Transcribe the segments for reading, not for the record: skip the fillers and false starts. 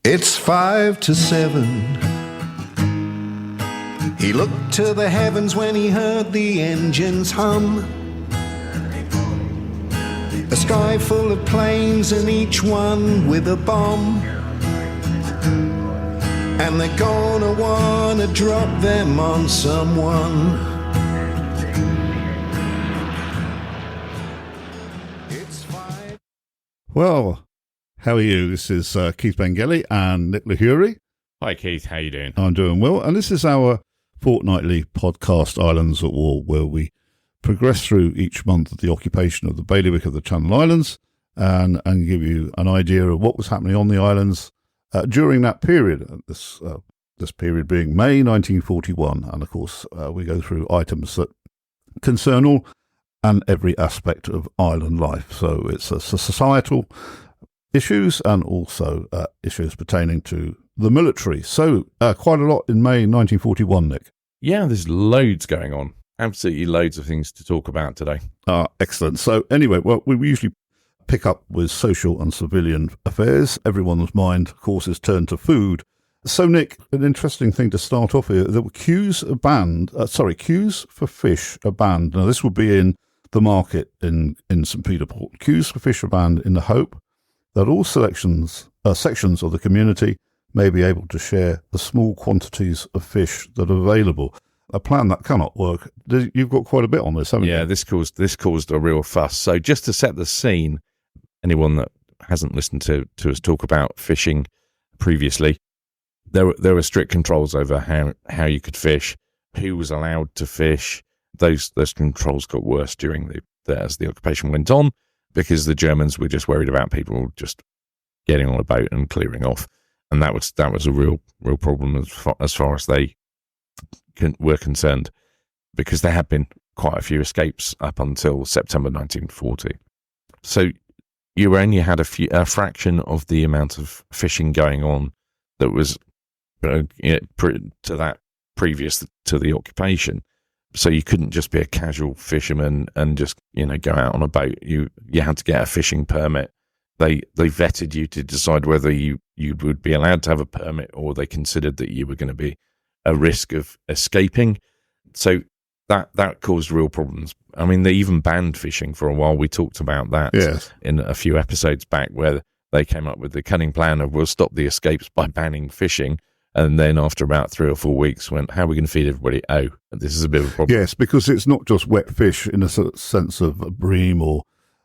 It's 5 to 7. He looked to the heavens when he heard the engines hum. A sky full of planes and each one with a bomb. And they're gonna wanna drop them on someone. It's 5. Well, how are you? This is Keith Bengelli and Nick Lahuri. Hi Keith, how you doing? I'm doing well, and this is our fortnightly podcast, Islands at War, where we progress through each month of the occupation of the bailiwick of the Channel Islands and give you an idea of what was happening on the islands during that period, this period being May 1941. And of course, we go through items that concern all and every aspect of island life. So it's societal issues and also issues pertaining to the military. So quite a lot in May 1941, Nick. Yeah, there's loads going on. Absolutely loads of things to talk about today. Excellent. So anyway, well, we usually pick up with social and civilian affairs. Everyone's mind, of course, is turned to food. So, Nick, an interesting thing to start off here. There were queues for fish are banned. Now, this would be in the market in St. Peter Port. Queues for fish are banned in the hope that all sections of the community may be able to share the small quantities of fish that are available. A plan that cannot work. You've got quite a bit on this, haven't you? Yeah, this caused a real fuss. So just to set the scene, anyone that hasn't listened to us talk about fishing previously, there were strict controls over how you could fish, who was allowed to fish. Those controls got worse as the occupation went on, because the Germans were just worried about people just getting on a boat and clearing off. And that was a real problem as far as they were concerned, because there had been quite a few escapes up until September 1940. So you only had a fraction of the amount of fishing going on that was to that previous to the occupation. So you couldn't just be a casual fisherman and just go out on a boat. You had to get a fishing permit. They vetted you to decide whether you would be allowed to have a permit, or they considered that you were going to be a risk of escaping. So that caused real problems. I mean, they even banned fishing for a while. We talked about that in a few episodes back, where they came up with the cunning plan of, we'll stop the escapes by banning fishing. And then after about 3 or 4 weeks, went, how are we going to feed everybody? Oh, this is a bit of a problem. Yes, because it's not just wet fish in a sense of bream or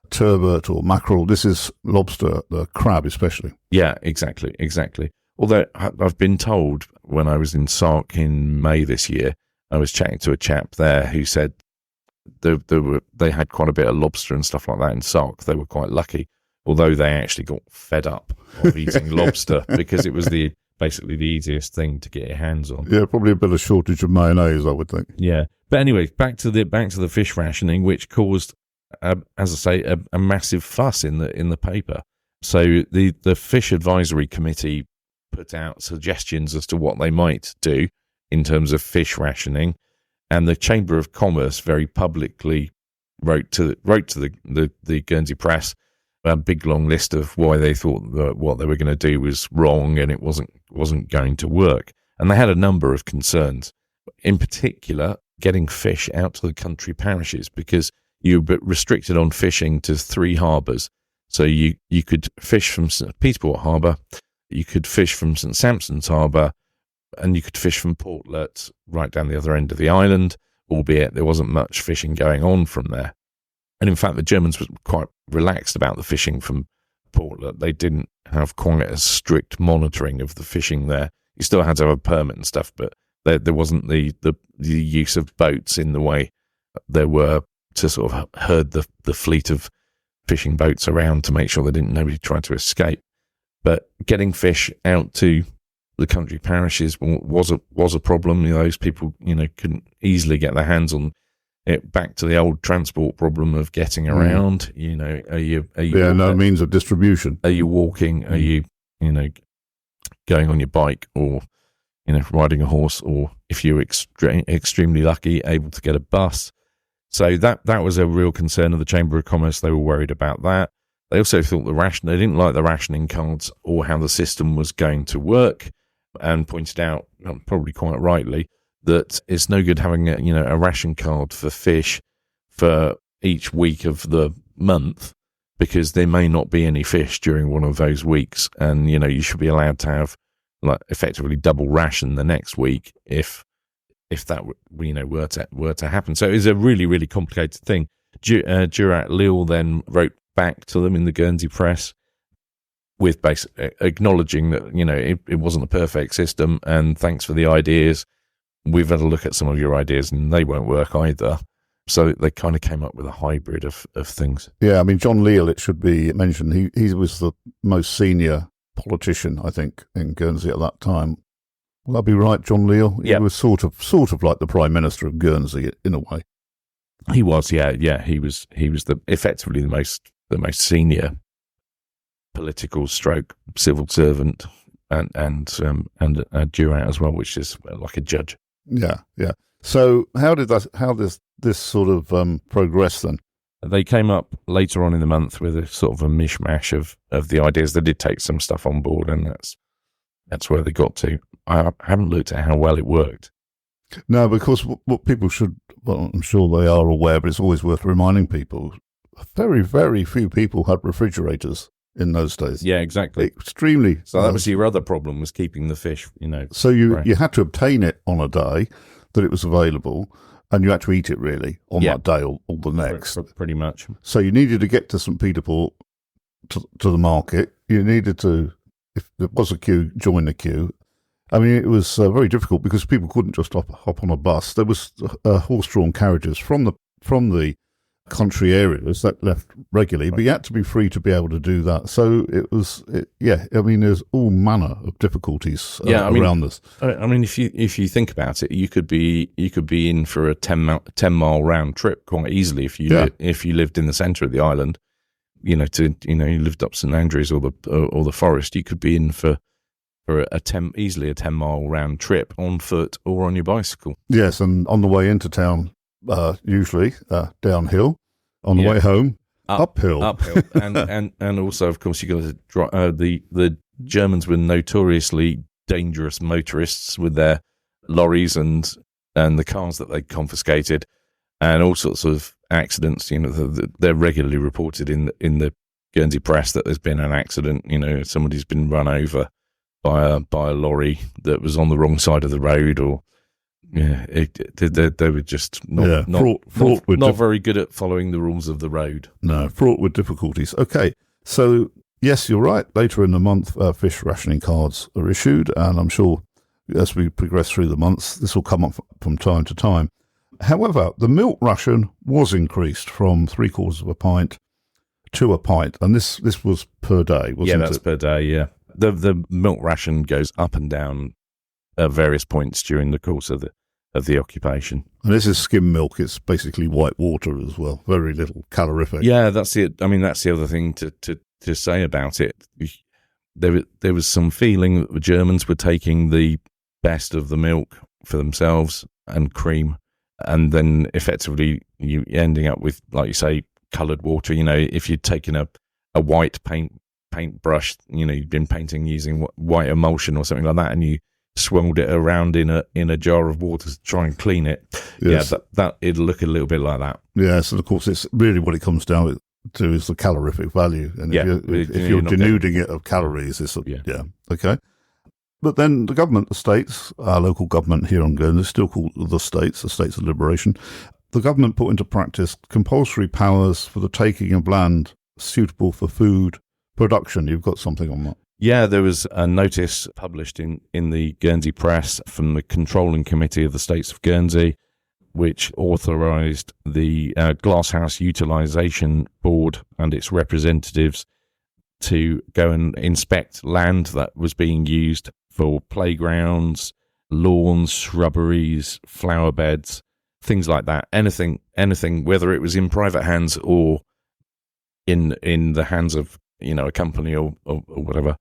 turbot or mackerel. This is lobster, the crab especially. Yeah, exactly. Although I've been told, when I was in Sark in May this year, I was chatting to a chap there who said they had quite a bit of lobster and stuff like that in Sark. They were quite lucky, although they actually got fed up of eating lobster because it was basically the easiest thing to get your hands on. Yeah, probably a bit of shortage of mayonnaise, I would think. Yeah, but anyway, back to the fish rationing, which caused, as I say, a massive fuss in the paper. So the Fish Advisory Committee put out suggestions as to what they might do in terms of fish rationing, and the Chamber of Commerce very publicly wrote to the Guernsey Press a big long list of why they thought that what they were going to do was wrong and it wasn't going to work. And they had a number of concerns, in particular getting fish out to the country parishes, because you were restricted on fishing to 3 harbours. So you could fish from St. Peterport Harbour, you could fish from St. Sampson's Harbour, and you could fish from Portlet right down the other end of the island, albeit there wasn't much fishing going on from there. And in fact, the Germans were quite relaxed about the fishing from Portlet. They didn't have quite a strict monitoring of the fishing there. You still had to have a permit and stuff, but there wasn't the use of boats in the way there were to sort of herd the fleet of fishing boats around to make sure nobody tried to escape. But getting fish out to the country parishes was a problem. Those people couldn't easily get their hands on it. Back to the old transport problem of getting around. Are you no means of distribution? Are you walking? Are you going on your bike, or riding a horse, or if you're extremely lucky, able to get a bus? So that was a real concern of the Chamber of Commerce. They were worried about that. They also thought they didn't like the rationing cards or how the system was going to work, and pointed out, probably quite rightly, that it's no good having a ration card for fish for each week of the month, because there may not be any fish during one of those weeks, and you should be allowed to have effectively double ration the next week if that were to happen. So it was a really, really complicated thing. Durat Lil then wrote back to them in the Guernsey press with basically acknowledging that it wasn't a perfect system, and thanks for the ideas. We've had a look at some of your ideas and they won't work either. So they kind of came up with a hybrid of things. Yeah, I mean, John Leal, it should be mentioned, he was the most senior politician, I think, in Guernsey at that time. Will that be right, John Leal? Yeah. He was sort of like the Prime Minister of Guernsey in a way. He was, yeah. He was effectively the most senior political stroke civil servant, and a Durat as well, which is like a judge. Yeah. So how did this sort of progress then? They came up later on in the month with a sort of a mishmash of the ideas. They did take some stuff on board, and that's where they got to. I haven't looked at how well it worked. No, because what people should, well, I'm sure they are aware, but it's always worth reminding people, very, very few people had refrigerators in those days. Yeah, exactly. Extremely. So that was your other problem, was keeping the fish, So you had to obtain it on a day that it was available, and you had to eat it really on that day or the next. Pretty much. So you needed to get to St. Peter Port, to the market. You needed to, if there was a queue, join the queue. I mean, it was very difficult because people couldn't just hop on a bus. There was horse-drawn carriages from the country areas that left regularly, but you had to be free to be able to do that. So I mean, there's all manner of difficulties around this. I mean, if you think about it, you could be in for a 10-mile round trip quite easily if you lived in the centre of the island. You lived up St Andrews or the Forest. You could be in for easily a 10-mile round trip on foot or on your bicycle. Yes, and on the way into town, usually downhill. On the way home, uphill. and also, of course, you got to drive. The Germans were notoriously dangerous motorists with their lorries and the cars that they confiscated, and all sorts of accidents. They're regularly reported in the Guernsey press that there's been an accident. Somebody's been run over by a lorry that was on the wrong side of the road, or they were just not very good at following the rules of the road. No, fraught with difficulties. Okay, so yes, you're right. Later in the month, fish rationing cards are issued, and I'm sure as we progress through the months, this will come up from time to time. However, the milk ration was increased from 3/4 of a pint to a pint, and this was per day, wasn't it? Yeah, that's per day, yeah. The milk ration goes up and down at various points during the course of the occupation. And this is skim milk. It's basically white water as well. Very little calorific. Yeah, that's it. I mean, that's the other thing to say about it. There was some feeling that the Germans were taking the best of the milk for themselves and cream, and then effectively you ending up with, like you say, coloured water. If you'd taken a white paintbrush, you'd been painting using white emulsion or something like that, and you swirled it around in a jar of water to try and clean it. Yes. Yeah, that it'll look a little bit like that. Yes, and of course, it's really what it comes down to is the calorific value. And if you're denuding it of calories, it's okay. But then the government, the states, our local government here on Guernsey, still called the States of Liberation, the government put into practice compulsory powers for the taking of land suitable for food production. You've got something on that? Yeah, there was a notice published in the Guernsey press from the Controlling Committee of the States of Guernsey, which authorised the Glasshouse Utilisation Board and its representatives to go and inspect land that was being used for playgrounds, lawns, shrubberies, flower beds, things like that. Anything, whether it was in private hands or in the hands of a company or whatever,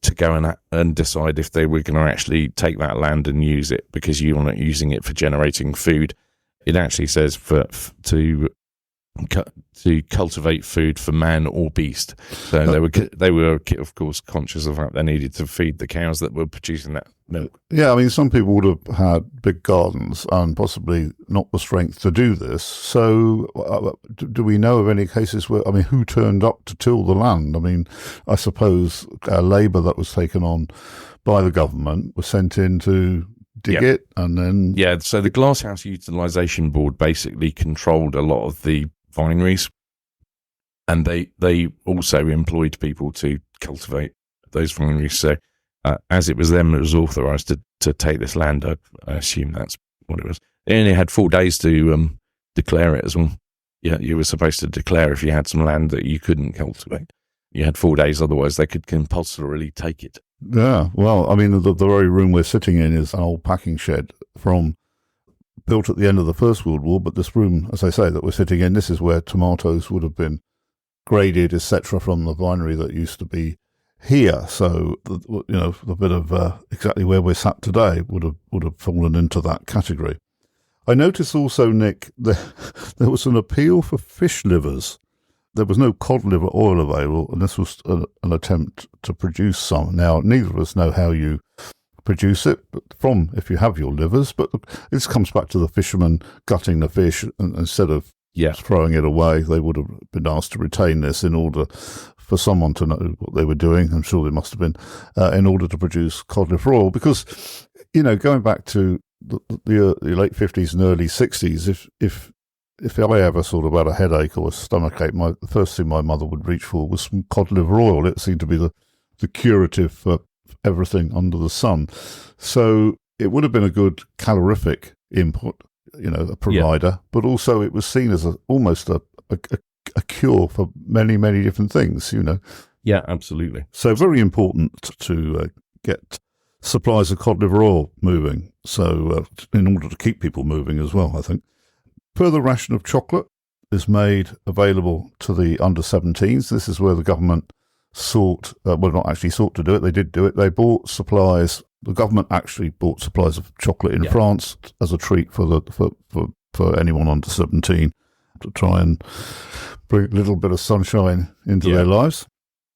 to go and decide if they were going to actually take that land and use it, because you are not using it for generating food. It actually says to to cultivate food for man or beast. So they were of course conscious of the fact they needed to feed the cows that were producing that milk. Yeah, I mean, some people would have had big gardens and possibly not the strength to do this. So do we know of any cases where, I mean, who turned up to till the land? I mean, I suppose labour that was taken on by the government was sent in to dig it, and then... Yeah, so the Glasshouse Utilisation Board basically controlled a lot of the vineries, and they also employed people to cultivate those vineries. So as it was them that was authorised to take this land, I assume that's what it was. They only had 4 days to declare it as well. Yeah, you were supposed to declare if you had some land that you couldn't cultivate. You had 4 days, otherwise they could compulsorily take it. Yeah, well, I mean, the very room we're sitting in is an old packing shed built at the end of the First World War, but this room, as I say, that we're sitting in, this is where tomatoes would have been graded, etc., from the vinery that used to be here. So, the bit of exactly where we're sat today would have fallen into that category. I noticed also, Nick, there was an appeal for fish livers. There was no cod liver oil available, and this was an attempt to produce some. Now, neither of us know how you produce it, but if you have your livers, but this comes back to the fishermen gutting the fish, and instead of throwing it away, they would have been asked to retain this in order for someone to know what they were doing. I'm sure they must have been, in order to produce cod liver oil. Because, going back to the late 50s and early 60s, if I ever sort of had a headache or a stomachache, the first thing my mother would reach for was some cod liver oil. It seemed to be the curative for everything under the sun. So it would have been a good calorific input, a provider, but also it was seen as almost a cure for many, many different things, Yeah, absolutely. So very important to get supplies of cod liver oil moving. So in order to keep people moving as well, I think. Further ration of chocolate is made available to the under-17s. This is where the government not actually sought to do it. They did do it. They bought supplies. The government actually bought supplies of chocolate in France as a treat for anyone under 17 to try and bring a little bit of sunshine into their lives.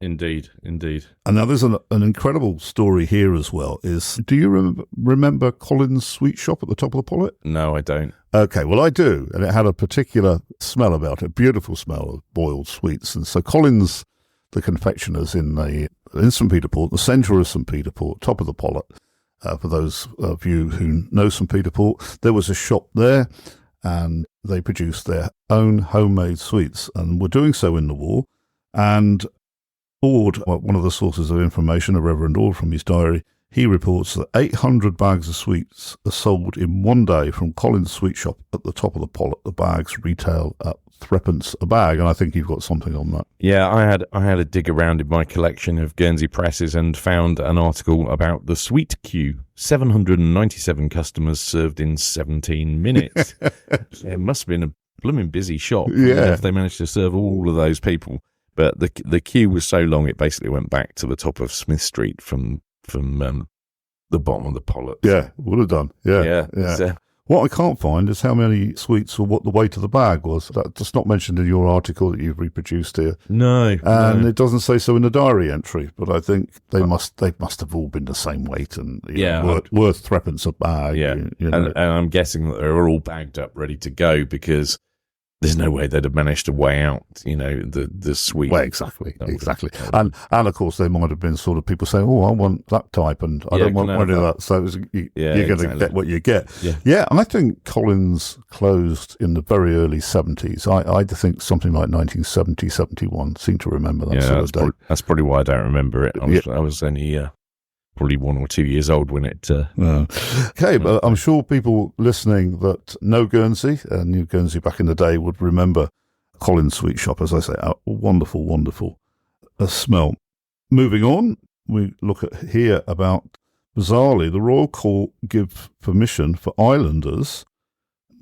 Indeed. And now there's an incredible story here as well. Do you remember Colin's Sweet Shop at the top of the Pollet? No, I don't. Okay, well, I do. And it had a particular smell about it, beautiful smell of boiled sweets. And so Colin's, the confectioners in St. Peter Port, the centre of St. Peter Port, top of the Pollet, for those of you who know St. Peter Port, there was a shop there, and they produced their own homemade sweets and were doing so in the war. And Ord, one of the sources of information, a Reverend Ord from his diary, he reports that 800 bags of sweets are sold in one day from Colin's Sweet Shop at the top of the Pollet. The bags retail at 3p a bag, and I think you've got something on that. Yeah, I had a dig around in my collection of Guernsey presses and found an article about the sweet queue. 797 customers served in 17 minutes. It must have been a blooming busy shop. Yeah, if they managed to serve all of those people. But the queue was so long, it basically went back to the top of Smith Street from the bottom of the Pollet. Yeah, would have done. Yeah. What I can't find is how many sweets or what the weight of the bag was. That's not mentioned in your article that you've reproduced here. No. And it doesn't say so in the diary entry, but I think they must have all been the same weight and worth 3p a bag. Yeah, and I'm guessing that they're all bagged up, ready to go, because there's no way they'd have managed to weigh out, the sweet. Well, exactly. And of course, there might have been sort of people saying, "Oh, I want that type, and I don't want one of that." So you're going to get what you get. Yeah, I think Colin's closed in the very early 70s. I think something like 1970, 71. Seem to remember that sort of date. That's probably why I don't remember it. I was only probably 1 or 2 years old when it... Okay, but I'm sure people listening that know Guernsey, and knew Guernsey back in the day, would remember Colin's Sweet Shop, as I say, a wonderful, wonderful smell. Moving on, we look at here about, bizarrely, the Royal Court give permission for islanders,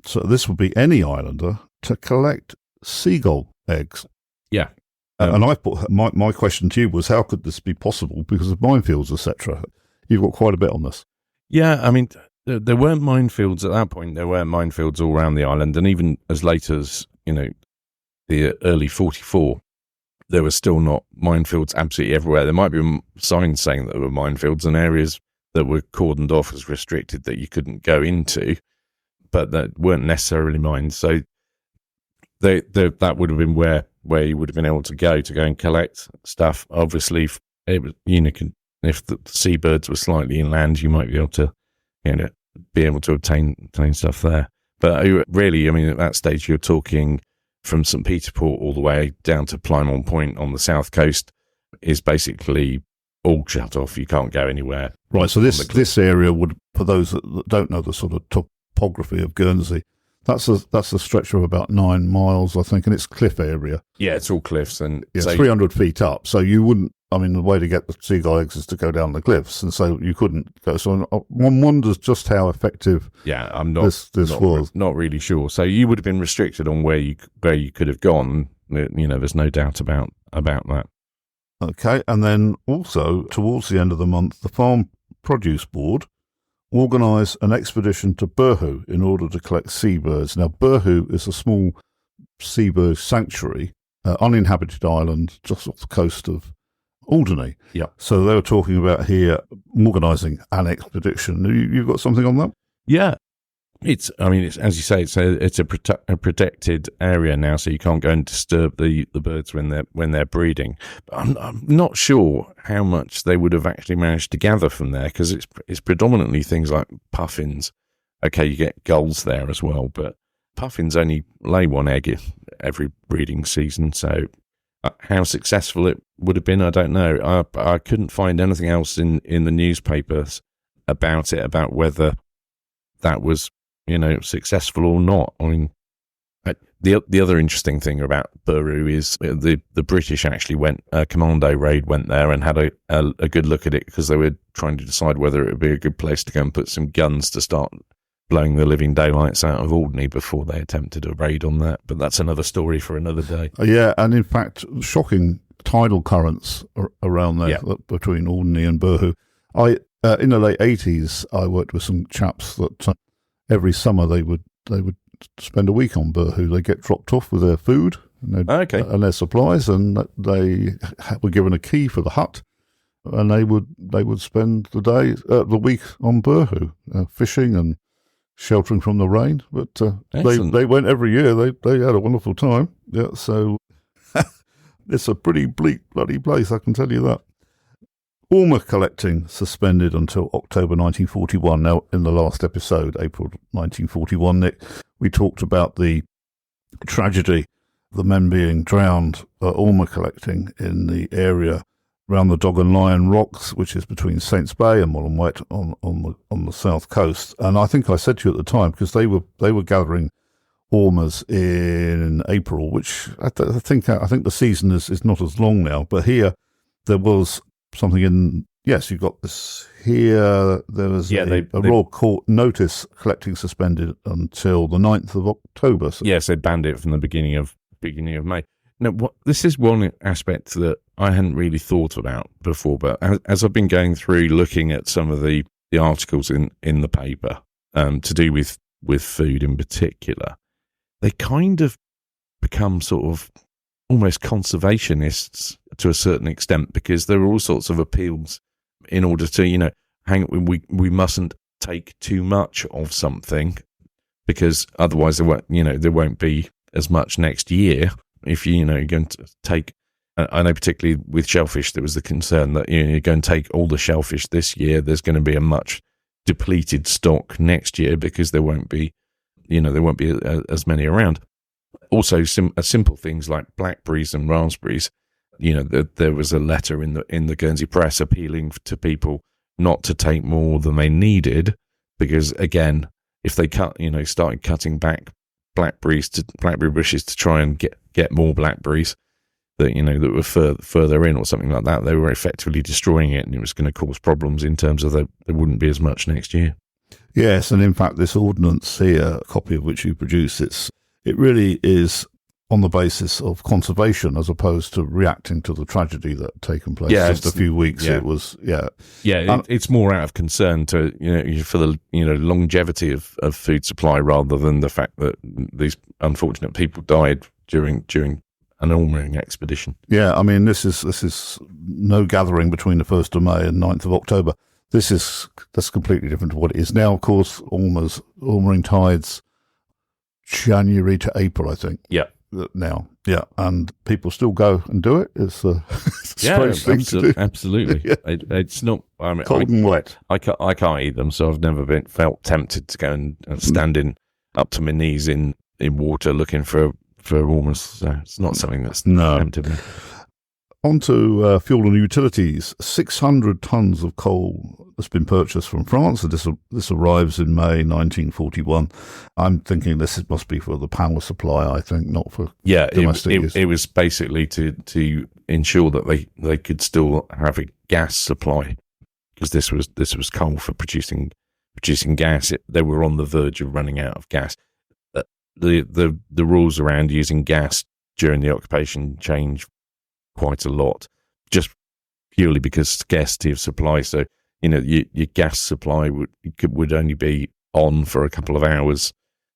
so this would be any islander, to collect seagull eggs. Yeah. And I put my question to you was, how could this be possible because of minefields, etc.? You've got quite a bit on this. Yeah, I mean, there weren't minefields at that point. There weren't minefields all around the island, and even as late as the early 44, there were still not minefields absolutely everywhere. There might be signs saying that there were minefields and areas that were cordoned off as restricted that you couldn't go into, but that weren't necessarily mines. So that would have been where you would have been able to go and collect stuff. Obviously, it was, if the seabirds were slightly inland, you might be able to, obtain stuff there. But really, I mean, at that stage, you're talking from St. Peter Port all the way down to Plymouth Point on the south coast is basically all shut off. You can't go anywhere. Right. So this area would, for those that don't know the sort of topography of Guernsey, that's a stretch of about 9 miles, I think, and it's cliff area. Yeah, it's all cliffs, and it's 300 feet up. So you wouldn't. I mean, the way to get the seagull eggs is to go down the cliffs, and so you couldn't go. So one wonders just how effective. Yeah, I'm not. This was not really sure. So you would have been restricted on where you could have gone. There's no doubt about that. Okay, and then also towards the end of the month, the Farm Produce Board organised an expedition to Burhu in order to collect seabirds. Now, Burhu is a small seabird sanctuary, uninhabited island just off the coast of Alderney. Yeah. So they were talking about here organising an expedition. You've got something on that? Yeah. It's as you say, it's a protected area now, so you can't go and disturb the birds when they're breeding. But I'm not sure how much they would have actually managed to gather from there, because it's predominantly things like puffins. Okay, you get gulls there as well, but puffins only lay one egg every breeding season. So how successful it would have been, I don't know. I couldn't find anything else in the newspapers about whether that was successful or not. I mean, the other interesting thing about Burhu is the British actually went, a commando raid went there and had a good look at it, because they were trying to decide whether it would be a good place to go and put some guns to start blowing the living daylights out of Alderney before they attempted a raid on that. But that's another story for another day. Yeah, and in fact, shocking tidal currents around there between Alderney and Burhu. In the late 80s, I worked with some chaps that every summer they would spend a week on Burhu. They get dropped off with their food and their supplies, and they were given a key for the hut, and they would spend the week on Burhu, fishing and sheltering from the rain. But they went every year. They had a wonderful time. Yeah, so it's a pretty bleak bloody place, I can tell you that. Ormer collecting suspended until October 1941. Now, in the last episode, April 1941, Nick, we talked about the tragedy, the men being drowned Ormer collecting in the area around the Dog and Lion Rocks, which is between Saints Bay and Mullenwet on the south coast. And I think I said to you at the time, because they were gathering Ormers in April, which I think the season is not as long now. But here there was something in. Yes, you've got this here. There was a Royal Court notice collecting suspended until the 9th of October. So. Yes, they banned it from the beginning of May. Now, this is one aspect that I hadn't really thought about before, but as I've been going through looking at some of the articles in the paper to do with food in particular, they kind of become sort of almost conservationists to a certain extent, because there are all sorts of appeals in order to, we mustn't take too much of something, because otherwise there won't be as much next year. If you're going to take, I know particularly with shellfish, there was the concern that you're going to take all the shellfish this year, there's going to be a much depleted stock next year, because there won't be as many around. Also, simple things like blackberries and raspberries. There was a letter in the Guernsey Press appealing to people not to take more than they needed, because again, if they started cutting back blackberry bushes to try and get more blackberries that were further in or something like that, they were effectively destroying it, and it was going to cause problems in terms of there wouldn't be as much next year. Yes, and in fact, this ordinance here, a copy of which you produce, it really is on the basis of conservation as opposed to reacting to the tragedy that had taken place just a few weeks. Yeah. It was, it's more out of concern to, for the, longevity of food supply, rather than the fact that these unfortunate people died during an ormering expedition. Yeah, I mean, this is no gathering between the 1st of May and 9th of October. That's completely different to what it is now. Of course, ormering tides January to April, I think. Yeah. Now, yeah, and people still go and do it. It's a strange thing to do. Absolutely. Yeah. It's not. I mean, Cold and wet. I can't eat them, so I've never felt tempted to go and stand up to my knees in water looking for ormers. So it's not something that's tempted me. On to fuel and utilities. 600 tons of coal has been purchased from France. This arrives in May 1941. I'm thinking this must be for the power supply, I think, not for domestic use. It was basically to ensure that they could still have a gas supply, because this was coal for producing gas. They were on the verge of running out of gas. The rules around using gas during the occupation changed quite a lot, just purely because scarcity of supply. So, your gas supply would only be on for a couple of hours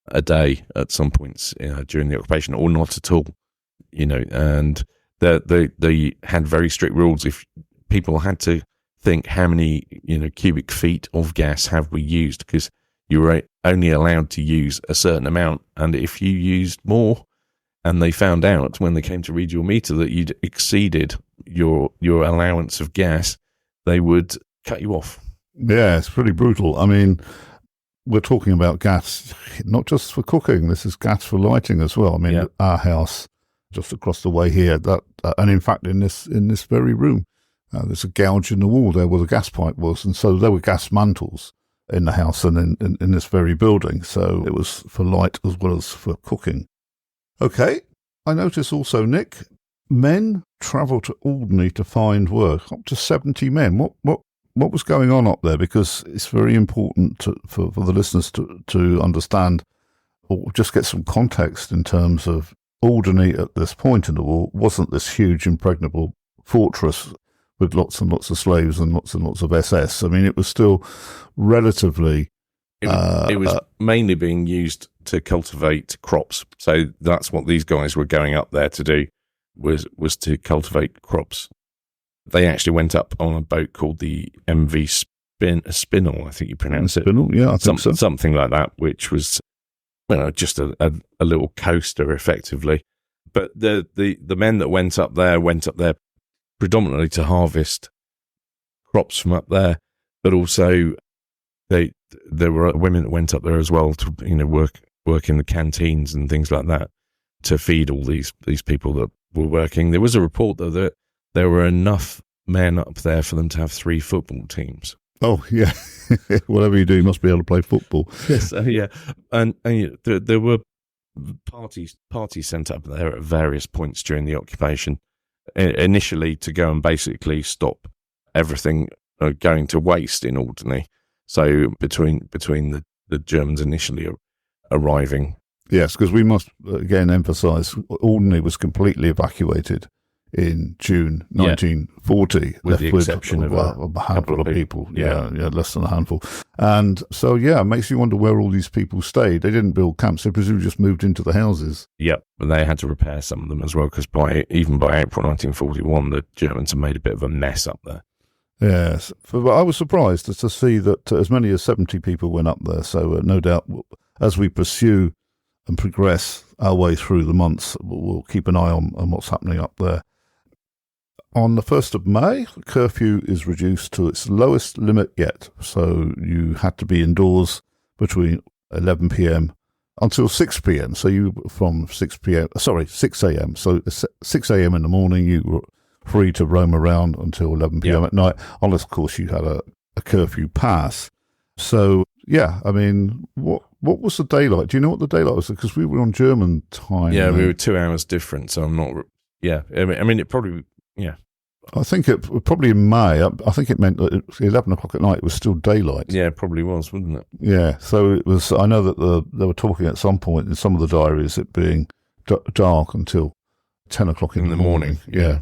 a day at some points during the occupation, or not at all. And they had very strict rules. If people had to think how many cubic feet of gas have we used, because you were only allowed to use a certain amount, and if you used more, and they found out when they came to read your meter that you'd exceeded your allowance of gas, they would cut you off. Yeah, it's pretty brutal. I mean, we're talking about gas, not just for cooking. This is gas for lighting as well. I mean, Our house just across the way here, and in fact in this very room, there's a gouge in the wall there where the gas pipe was, and so there were gas mantles in the house and in this very building. So it was for light as well as for cooking. Okay, I notice also, Nick, men travel to Alderney to find work. Up to 70 men. What was going on up there? Because it's very important for the listeners to understand, or just get some context in terms of Alderney at this point in the war wasn't this huge impregnable fortress with lots and lots of slaves and lots of SS. I mean, it was still relatively... It was mainly being used to cultivate crops. So that's what these guys were going up there to do, was to cultivate crops. They actually went up on a boat called the MV Spinel, I think you pronounce it. Spinel, yeah, I think so. Something like that, which was just a little coaster, effectively. But the men that went up there predominantly to harvest crops from up there, but also there were women that went up there as well to work in the canteens and things like that to feed all these people that were working. There was a report though that there were enough men up there for them to have 3 football teams. Oh yeah, whatever you do, you must be able to play football. Yes, yeah, and there were parties sent up there at various points during the occupation. Initially, to go and basically stop everything going to waste in Alderney. So between the Germans initially arriving. Yes, because we must again emphasise Alderney was completely evacuated in June 1940, with the exception of a handful of people. Yeah, less than a handful. And so, it makes you wonder where all these people stayed. They didn't build camps; they presumably just moved into the houses. Yep, but they had to repair some of them as well, because even by April 1941, the Germans had made a bit of a mess up there. Yes, but I was surprised to see that as many as 70 people went up there. So no doubt, as we pursue and progress our way through the months, we'll keep an eye on what's happening up there. On the 1st of May, the curfew is reduced to its lowest limit yet. So you had to be indoors between 11 p.m. until 6 p.m. So you from 6 a.m. So 6 a.m. in the morning, you were free to roam around until 11 p.m. at night, unless, of course, you had a curfew pass. So, I mean, what was the daylight? Do you know what the daylight was? Because we were on German time. Yeah, we were 2 hours different, so I'm not... Yeah, I mean, it probably... Yeah. I think it probably in May, I think it meant that at 11 o'clock at night it was still daylight. Yeah, it probably was, wouldn't it? Yeah, so it was... I know that they were talking at some point in some of the diaries it being dark until 10 o'clock in the morning. Yeah.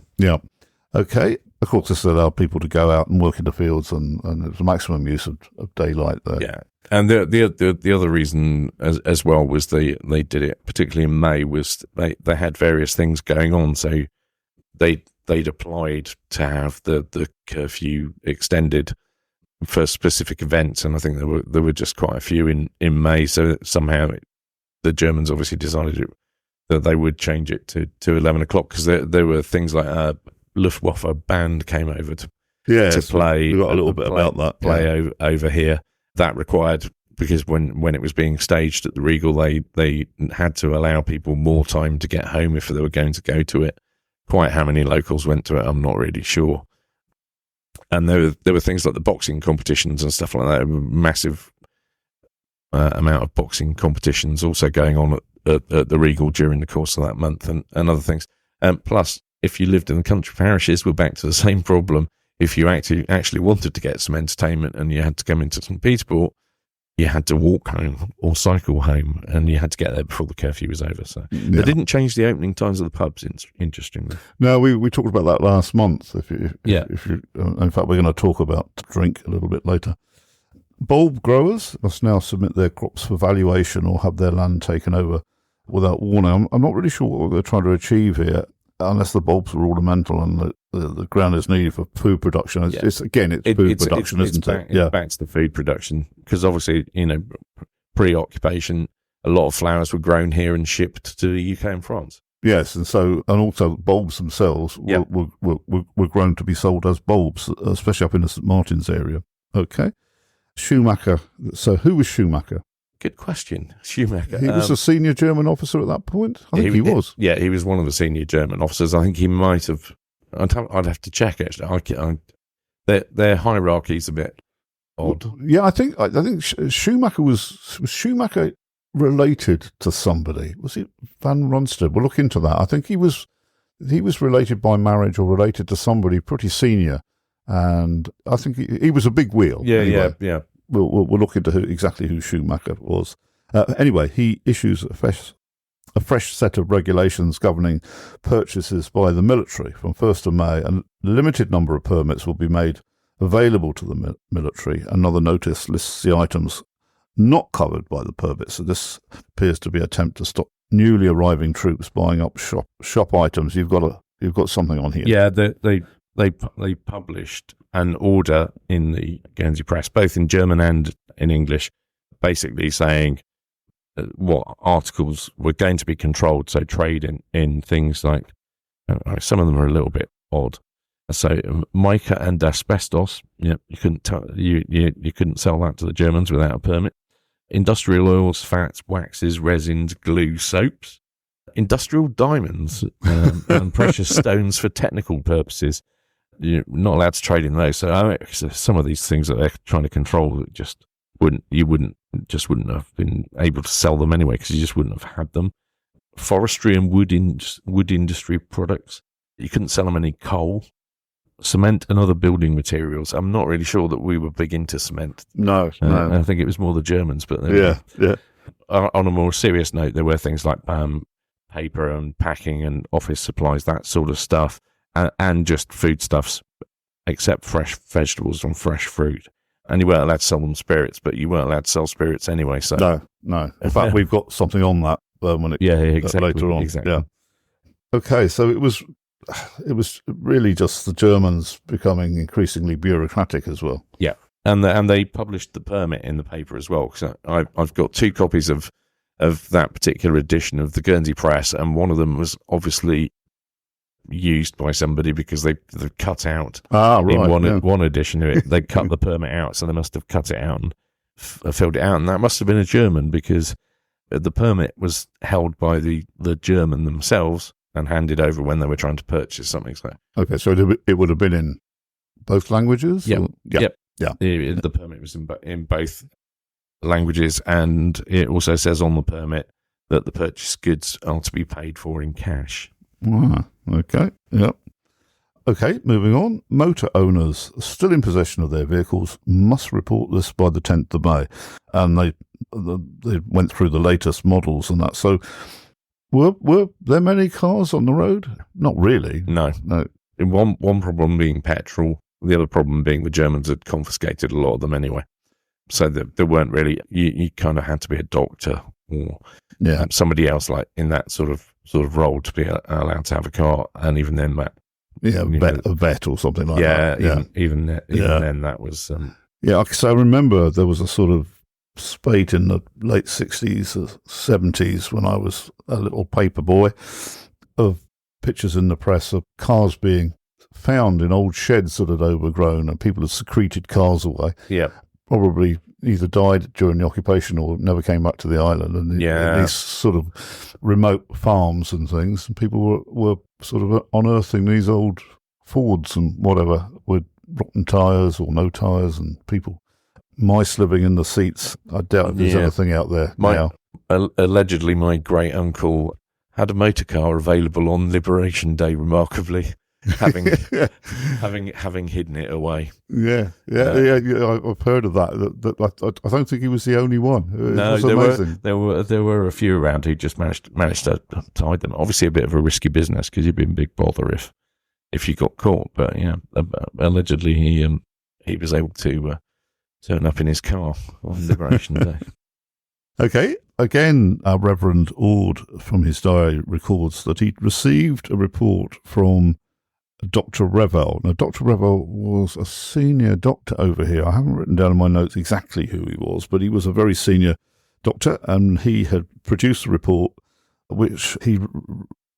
Okay. Of course, this allowed people to go out and work in the fields, and it was a maximum use of daylight there. Yeah. And the other reason as well was they did it, particularly in May, was they had various things going on. So they'd applied to have the curfew extended for specific events, and I think there were just quite a few in May. So somehow the Germans obviously decided that they would change it to 11 o'clock, because there were things like a Luftwaffe band came over to play. We got a little bit about that. Play over here. That required, because when it was being staged at the Regal, they had to allow people more time to get home if they were going to go to it. Quite how many locals went to it, I'm not really sure. And there were things like the boxing competitions and stuff like that. A massive amount of boxing competitions also going on at the Regal during the course of that month, and other things. Plus, if you lived in the country parishes, we're back to the same problem. If you actually wanted to get some entertainment and you had to come into St. Peterborough, you had to walk home or cycle home, and you had to get there before the curfew was over. So they didn't change the opening times of the pubs, interestingly. No, we talked about that last month. If you, in fact, we're going to talk about drink a little bit later. Bulb growers must now submit their crops for valuation or have their land taken over without warning. I'm not really sure what they're trying to achieve here, unless the bulbs are ornamental and the ground is needed for food production. It's food production, isn't it? Yeah, back to the food production, because obviously, pre-occupation, a lot of flowers were grown here and shipped to the UK and France. Yes, and also bulbs themselves were grown to be sold as bulbs, especially up in the St. Martin's area. Okay. Schumacher. So who was Schumacher? Good question. Schumacher. He was a senior German officer at that point? I think he was. Yeah, he was one of the senior German officers. I think he might have... I'd have to check, actually. Their hierarchy's a bit odd. Yeah, I think Schumacher was Schumacher related to somebody? Was it Van Ronsted? We'll look into that. I think he was related by marriage or related to somebody pretty senior, and I think he was a big wheel. Yeah, anyway. yeah. We'll look into exactly who Schumacher was. Anyway, he issues a fresh set of regulations governing purchases by the military from 1st of May, and a limited number of permits will be made available to the military. Another notice lists the items not covered by the permit, so this appears to be an attempt to stop newly arriving troops buying up shop items. You've got something on here. Yeah, they published an order in the Guernsey Press, both in German and in English, basically saying what articles were going to be controlled. So trade in things like, some of them are a little bit odd. So mica and asbestos, you couldn't you couldn't sell that to the Germans without a permit. Industrial oils, fats, waxes, resins, glue, soaps, industrial diamonds, and precious stones for technical purposes. You're not allowed to trade in those. So some of these things that they're trying to control wouldn't have been able to sell them anyway, because you just wouldn't have had them. Forestry and wood industry products, you couldn't sell them any coal. Cement and other building materials. I'm not really sure that we were big into cement. No. I think it was more the Germans. But yeah. On a more serious note, there were things like paper and packing and office supplies, that sort of stuff. And just foodstuffs, except fresh vegetables and fresh fruit. And you weren't allowed to sell them spirits, but you weren't alled to sell spirits anyway. So no. In fact, we've got something on that exactly, later on. Exactly. Yeah. Okay, so it was really just the Germans becoming increasingly bureaucratic as well. Yeah, and they published the permit in the paper as well. So I've got 2 copies of that particular edition of the Guernsey Press, and one of them was obviously used by somebody because they cut out in one edition of it. They cut the permit out, so they must have cut it out and filled it out, and that must have been a German, because the permit was held by the German themselves and handed over when they were trying to purchase something. So okay, so it would have been in both languages. Yeah. The permit was in both languages, and it also says on the permit that the purchased goods are to be paid for in cash. Okay. Yep. Okay, moving on. Motor owners still in possession of their vehicles must report this by the 10th of May. And they went through the latest models and that. So were there many cars on the road? Not really. No. One problem being petrol, the other problem being the Germans had confiscated a lot of them anyway. So there weren't really, you kind of had to be a doctor or somebody else like in that sort of role to be allowed to have a car, and even then that a vet or something like that. Even then that was because I remember there was a sort of spate in the late 60s or 70s when I was a little paper boy of pictures in the press of cars being found in old sheds that had overgrown, and people had secreted cars away. Yeah. Probably either died during the occupation or never came back to the island. And these sort of remote farms and things, and people were sort of unearthing these old Fords and whatever with rotten tyres or no tyres, and mice living in the seats. I doubt if there's anything out there now. Allegedly, my great uncle had a motor car available on Liberation Day, remarkably, having hidden it away. I've heard of that. I don't think he was the only one. There were a few around who just managed to hide them. Obviously, a bit of a risky business because you'd be in big bother if you got caught. But allegedly he was able to turn up in his car on Liberation Day. Okay. Again, our Reverend Ord from his diary records that he received a report from Dr. Revell. Now, Dr. Revell was a senior doctor over here. I haven't written down in my notes exactly who he was, but he was a very senior doctor, and he had produced a report which he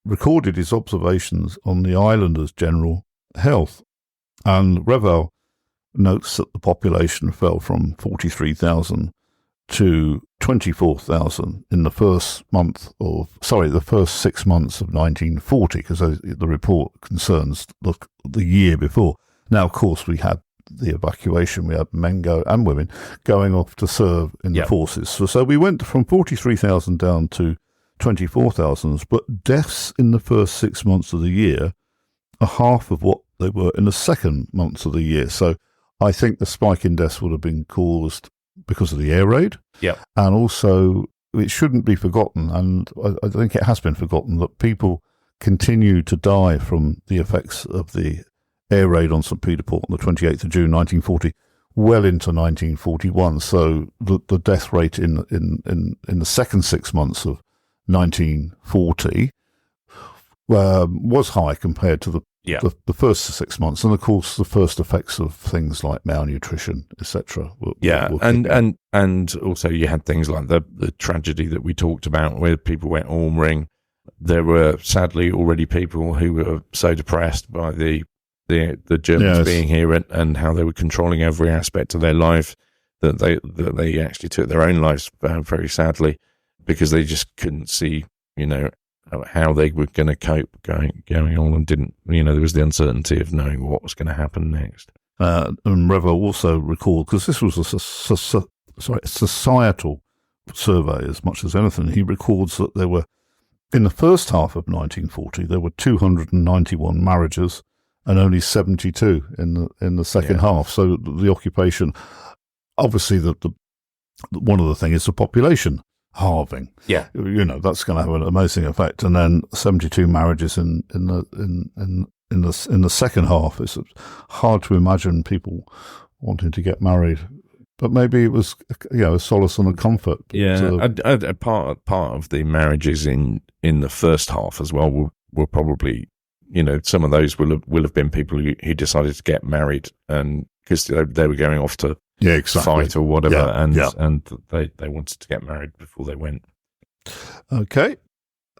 recorded his observations on the islanders' general health. And Revell notes that the population fell from 43,000 to 24,000 in the first 6 months of 1940, because the report concerns the year before. Now, of course, we had the evacuation. We had men and women going off to serve in the forces. So we went from 43,000 down to 24,000, but deaths in the first 6 months of the year are half of what they were in the second months of the year. So I think the spike in deaths would have been caused because of the air raid. Yeah. And also, it shouldn't be forgotten, and I think it has been forgotten, that people continue to die from the effects of the air raid on St. Peter Port on the 28th of June 1940, well into 1941. So the death rate in the second 6 months of 1940 was high compared to the first 6 months, and of course the first effects of things like malnutrition, etc. And also you had things like the tragedy that we talked about, where people went ormering. There were sadly already people who were so depressed by the Germans being here and how they were controlling every aspect of their life that they actually took their own lives very sadly, because they just couldn't see how they were going to cope going on, and didn't, there was the uncertainty of knowing what was going to happen next. And Revell also recalled, because this was a societal survey as much as anything, he records that there were, in the first half of 1940, there were 291 marriages and only 72 in the second half. So the occupation, obviously, one of the things is the population halving. Yeah, that's going to have an amazing effect. And then 72 marriages in the second half. It's hard to imagine people wanting to get married, but maybe it was a solace and a comfort. Part of the marriages in the first half as well were probably, some of those will have been people who decided to get married, and because they were going off to fight or whatever, and they wanted to get married before they went. Okay,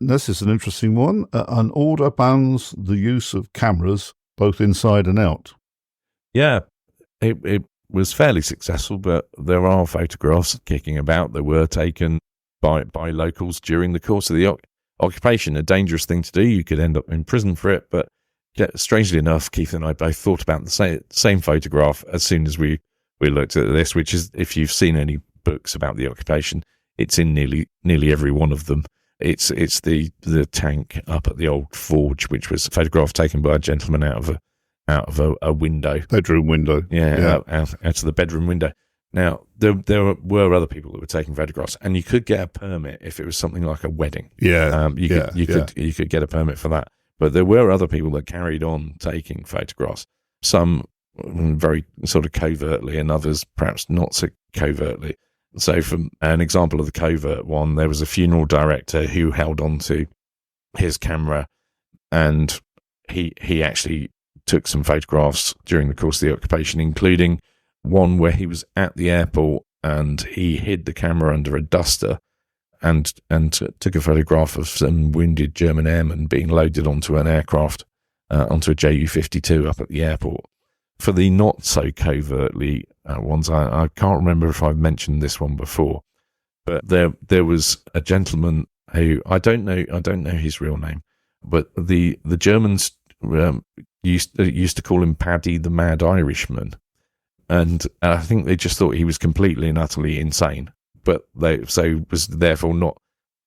this is an interesting one. An order bans the use of cameras both inside and out. Yeah, it was fairly successful, but there are photographs kicking about that were taken by locals during the course of the occupation. A dangerous thing to do. You could end up in prison for it, but strangely enough, Keith and I both thought about the same photograph as soon as we looked at this, which is, if you've seen any books about the occupation, it's in nearly every one of them. It's the tank up at the old forge, which was a photograph taken by a gentleman out of a window, bedroom window. Out of the bedroom window. Now there were other people that were taking photographs, and you could get a permit if it was something like a wedding. You could get a permit for that. But there were other people that carried on taking photographs. Some very sort of covertly, and others perhaps not covertly. So from an example of the covert one, there was a funeral director who held on to his camera, and he actually took some photographs during the course of the occupation, including one where he was at the airport and he hid the camera under a duster and took a photograph of some wounded German airmen being loaded onto an aircraft, onto a Ju-52 up at the airport. For the not so covertly ones, I can't remember if I've mentioned this one before, but there was a gentleman who I don't know his real name, but the Germans used to call him Paddy the Mad Irishman, and I think they just thought he was completely and utterly insane, but was therefore not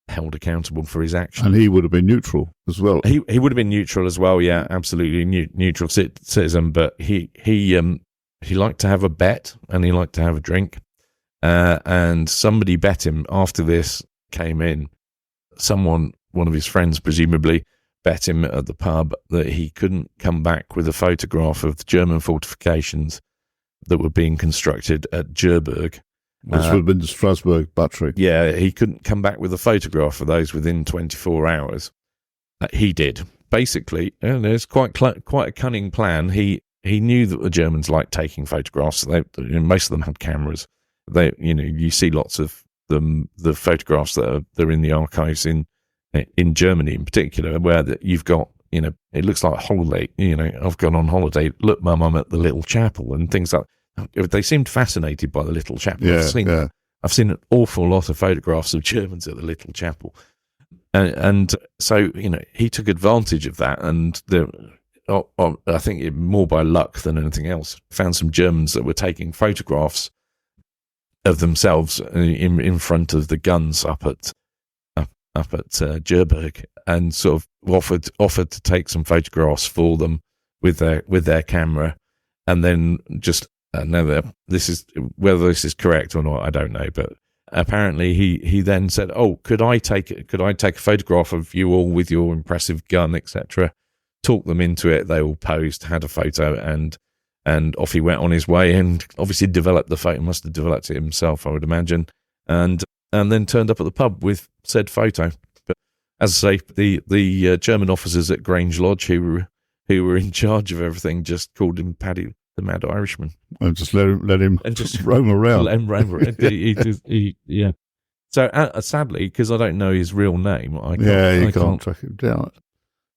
held accountable for his actions. And he would have been neutral as well. He would have been neutral as well, yeah, absolutely neutral citizen. But he liked to have a bet and he liked to have a drink. And somebody bet him after this came in. One of his friends, presumably, bet him at the pub that he couldn't come back with a photograph of the German fortifications that were being constructed at Jerbourg. Which would have been the Strasbourg battery. Yeah, he couldn't come back with a photograph of those within 24 hours. He did. Basically, there's quite a cunning plan. He knew that the Germans liked taking photographs. Most of them had cameras. You see lots of them, the photographs that are in the archives in Germany in particular, where you've got, it looks like a holiday. I've gone on holiday. Look, Mum, I'm at the little chapel and things like that. They seemed fascinated by the little chapel. Yeah, I've seen an awful lot of photographs of Germans at the little chapel, and so he took advantage of that. And I think more by luck than anything else, found some Germans that were taking photographs of themselves in front of the guns up at Jerbourg, and sort of offered to take some photographs for them with their camera, and then just. Whether this is correct or not, I don't know. But apparently, he then said, "Oh, could I take a photograph of you all with your impressive gun, etc.?" Talked them into it. They all posed, had a photo, and off he went on his way. And obviously, developed the photo. Must have developed it himself, I would imagine. And then turned up at the pub with said photo. But as I say, the German officers at Grange Lodge who were in charge of everything just called him Paddy the Mad Irishman, and just let him and just roam around. Let him roam around. Yeah. So sadly, because I don't know his real name, you can't track him down.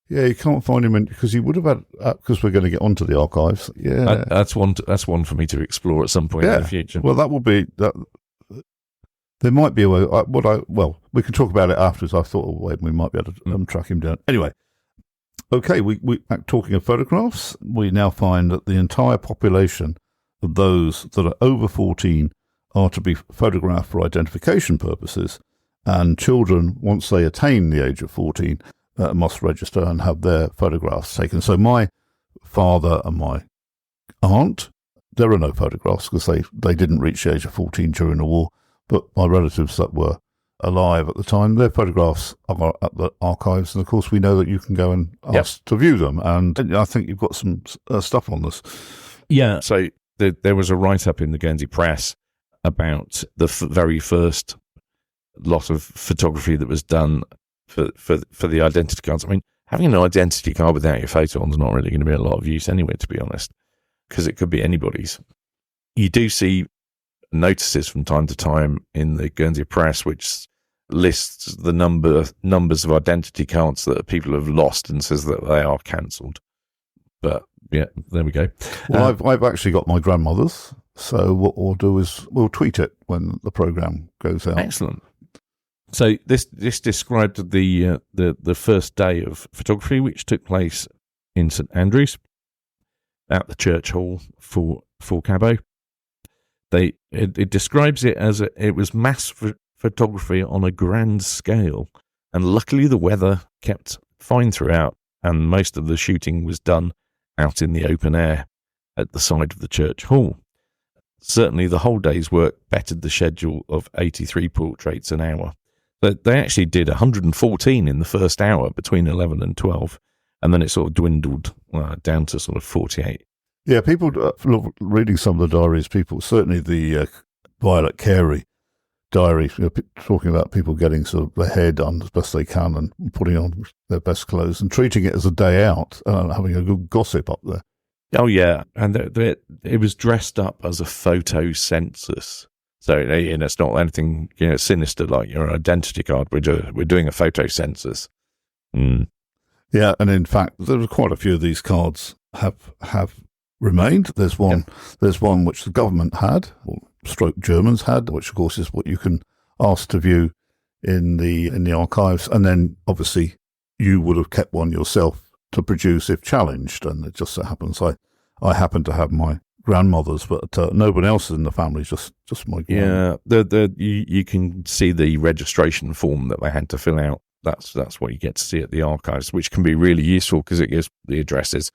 Yeah, you can't find him because he would have had. Because we're going to get onto the archives. Yeah, that's one for me to explore at some point in the future. Well, that will be that. There might be a way. We can talk about it afterwards. I thought, we might be able to track him down. Anyway. Okay, we talking of photographs, we now find that the entire population of those that are over 14 are to be photographed for identification purposes, and children, once they attain the age of 14, must register and have their photographs taken. So my father and my aunt, there are no photographs because they didn't reach the age of 14 during the war, but my relatives that were alive at the time, their photographs are at the archives, and of course we know that you can go and ask to view them, and I think you've got some stuff on this. Yeah, so there was a write-up in the Guernsey Press about the very first lot of photography that was done for the identity cards. I mean, having an identity card without your photo on is not really going to be a lot of use anyway, to be honest, because it could be anybody's. You do see notices from time to time in the Guernsey Press which lists the numbers of identity cards that people have lost and says that they are cancelled. But yeah, there we go. Well, I've actually got my grandmother's, so what we'll do is we'll tweet it when the programme goes out. Excellent. So this described the first day of photography, which took place in St Andrews at the church hall for Cabot. It describes it as it was mass photography on a grand scale, and luckily the weather kept fine throughout, and most of the shooting was done out in the open air at the side of the church hall. Certainly the whole day's work bettered the schedule of 83 portraits an hour. But they actually did 114 in the first hour between 11 and 12, and then it sort of dwindled down to sort of 48. Yeah, people reading some of the diaries, certainly the Violet Carey diary, talking about people getting sort of their hair done as best they can and putting on their best clothes and treating it as a day out, having a good gossip up there. Oh, yeah. And it was dressed up as a photo census. So it's not anything sinister like your identity card. We're doing a photo census. Mm. Yeah, and in fact, there are quite a few of these cards have remained. There's one which the government had, or stroke Germans had, which of course is what you can ask to view in the archives, and then obviously you would have kept one yourself to produce if challenged. And it just so happens I happen to have my grandmother's, but no one else in the family, just my grandmother. Yeah, you can see the registration form that they had to fill out. That's what you get to see at the archives, which can be really useful because it gives the addresses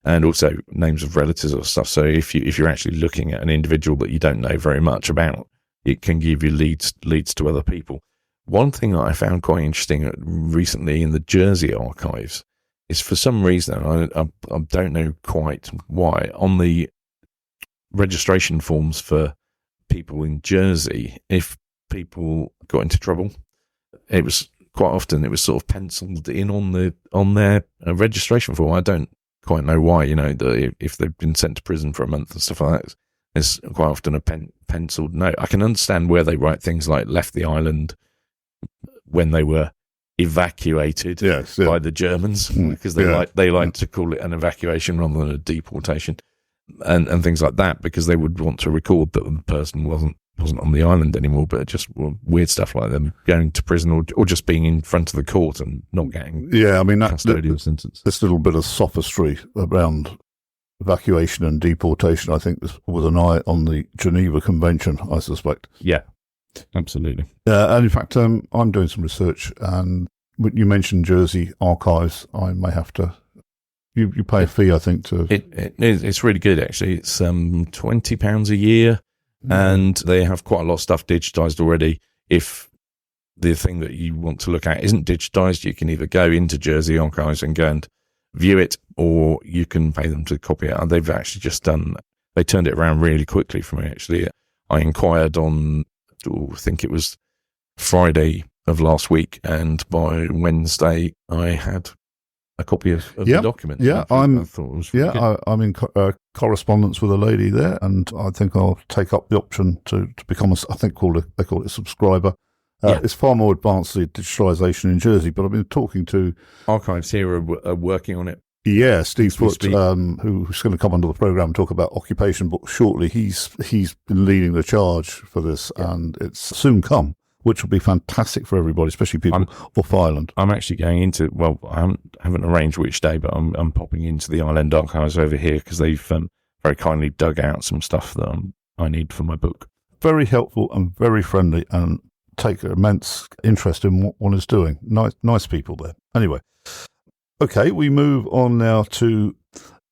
and also names of relatives or stuff. So if you're actually looking at an individual that you don't know very much about, it can give you leads to other people. One thing that I found quite interesting recently in the Jersey archives is, for some reason, I don't know quite why, on the registration forms for people in Jersey, if people got into trouble, it was quite often sort of penciled in on their registration form. I don't quite know why, if they've been sent to prison for a month and stuff like that. It's quite often a penciled note. I can understand where they write things like left the island when they were evacuated by the Germans, because they like to call it an evacuation rather than a deportation, and things like that, because they would want to record that the person wasn't on the island anymore, but just weird stuff like them going to prison or just being in front of the court and not getting custodial sentence. This little bit of sophistry around evacuation and deportation, I think, was an eye on the Geneva Convention, I suspect. Yeah, absolutely. And in fact, I'm doing some research, and you mentioned Jersey archives. I may have to. You pay a fee, I think, to. It's really good, actually. It's £20 a year. And they have quite a lot of stuff digitized already. If the thing that you want to look at isn't digitized, you can either go into Jersey Archives and go and view it, or you can pay them to copy it. And they've actually they turned it around really quickly for me, actually. I inquired on, I think it was Friday of last week, and by Wednesday I had a copy of the document. Yeah, I thought it was really good. I'm in correspondence with a lady there, and I think I'll take up the option to become they call it a subscriber. It's far more advanced, the digitalisation in Jersey, but I've been talking to archives here are working on it. Yeah, Steve Foote, who's going to come onto the programme and talk about occupation books shortly. He's been leading the charge for this, and it's soon come, which will be fantastic for everybody, especially people off island. I'm actually going into, I haven't arranged which day, but I'm popping into the island archives over here because they've very kindly dug out some stuff that I need for my book. Very helpful and very friendly, and take immense interest in what one is doing. Nice people there. Anyway, okay, we move on now to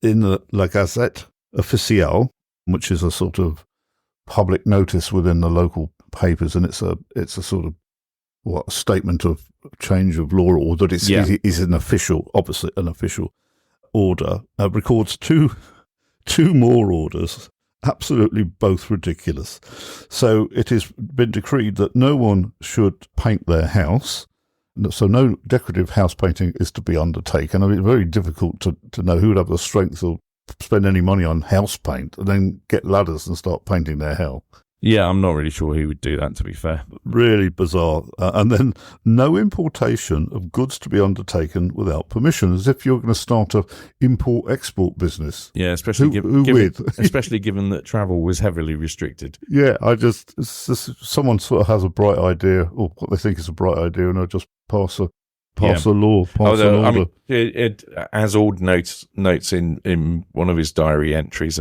in the La Gazette Officielle, which is a sort of public notice within the local papers, and it's a sort of a statement of change of law, or that is an official, obviously an official order. Records two more orders, absolutely both ridiculous. So it has been decreed that no one should paint their house. So no decorative house painting is to be undertaken. I mean, it's very difficult to know who would have the strength or spend any money on house paint and then get ladders and start painting their hell. Yeah, I'm not really sure who would do that, to be fair. Really bizarre. And then no importation of goods to be undertaken without permission, as if you're going to start a import-export business. Yeah, especially given that travel was heavily restricted. Yeah, it's just, someone sort of has a bright idea, or what they think is a bright idea, and they'll just pass a law, an order. As Ord notes in one of his diary entries,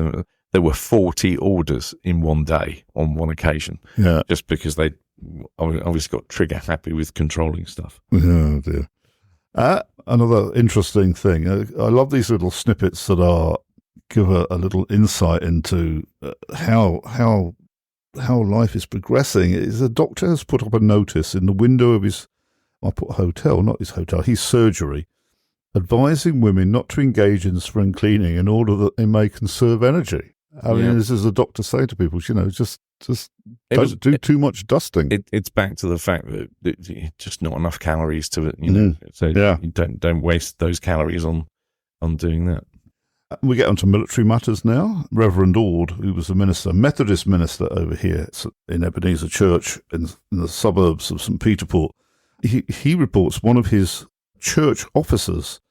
there were 40 orders in one day on one occasion. Yeah. Just because they obviously got trigger happy with controlling stuff. Oh, dear. Another interesting thing. I love these little snippets that give a little insight into how life is progressing. A doctor has put up a notice in the window of his surgery, advising women not to engage in spring cleaning in order that they may conserve energy. I mean, this is a doctor say to people, just don't do too much dusting. It's back to the fact that just not enough calories to it, So you don't waste those calories on doing that. We get onto military matters now. Reverend Ord, who was a Methodist minister over here in Ebenezer Church in the suburbs of St. Peter Port, he reports one of his church officers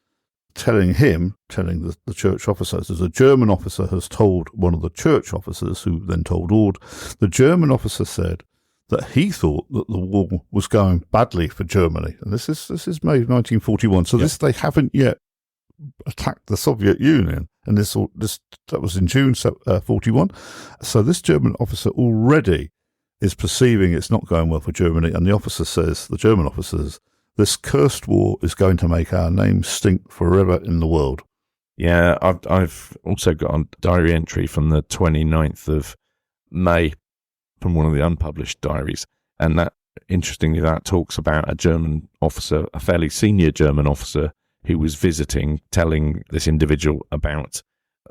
telling the church officers, as a German officer has told one of the church officers, who then told Ord, the German officer said that he thought that the war was going badly for Germany. And this is May 1941, so they haven't yet attacked the Soviet Union, and that was in June 41. So this German officer already is perceiving it's not going well for Germany, and the German officer says, this cursed war is going to make our name stink forever in the world. Yeah, I've also got a diary entry from the 29th of May from one of the unpublished diaries, and that, interestingly, that talks about a German officer, a fairly senior German officer, who was visiting, telling this individual about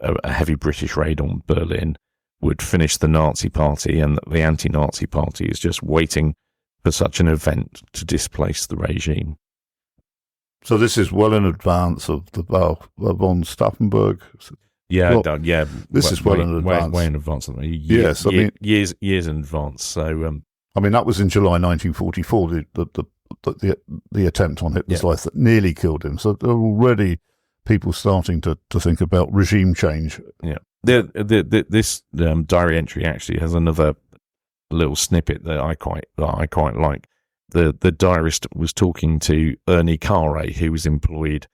a heavy British raid on Berlin would finish the Nazi party, and that the anti-Nazi party is just waiting for such an event to displace the regime. So this is well in advance of the von Stauffenberg. Yeah, This is well in advance. Way in advance of that. Yes, I mean years in advance. So, I mean, that was in July 1944. The attempt on Hitler's life that nearly killed him. So there are already people starting to think about regime change. Yeah, this diary entry actually has another little snippet that I quite like. The diarist was talking to Ernie Carre, who was employed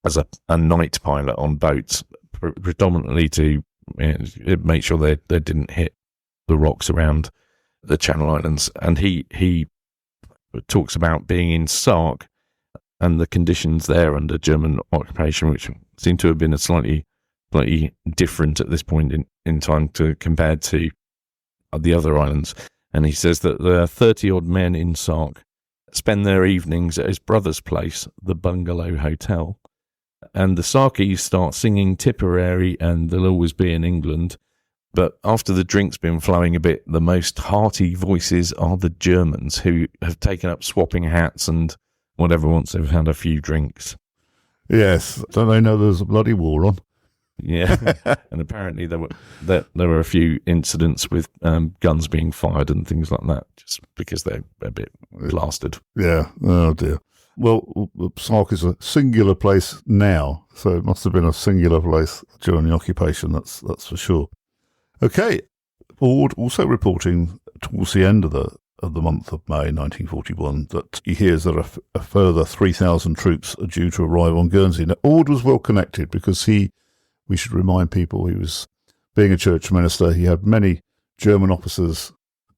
as a night pilot on boats, predominantly to make sure they didn't hit the rocks around the Channel Islands, and he talks about being in Sark and the conditions there under German occupation, which seem to have been a slightly different at this point in time compared to the other islands. And he says that the 30-odd men in Sark spend their evenings at his brother's place, the Bungalow Hotel, and the Sarkies start singing Tipperary and They'll Always Be in England. But after the drink's been flowing a bit, the most hearty voices are the Germans, who have taken up swapping hats and whatever once they've had a few drinks. Yes, don't they know there's a bloody war on? Yeah, and apparently there were a few incidents with guns being fired and things like that, just because they're a bit blasted. Yeah, oh dear. Well, Sark is a singular place now, so it must have been a singular place during the occupation, that's for sure. Okay, Ord also reporting towards the end of the month of May 1941 that he hears that a further 3,000 troops are due to arrive on Guernsey. Now, Ord was well connected because we should remind people, he was, being a church minister, he had many German officers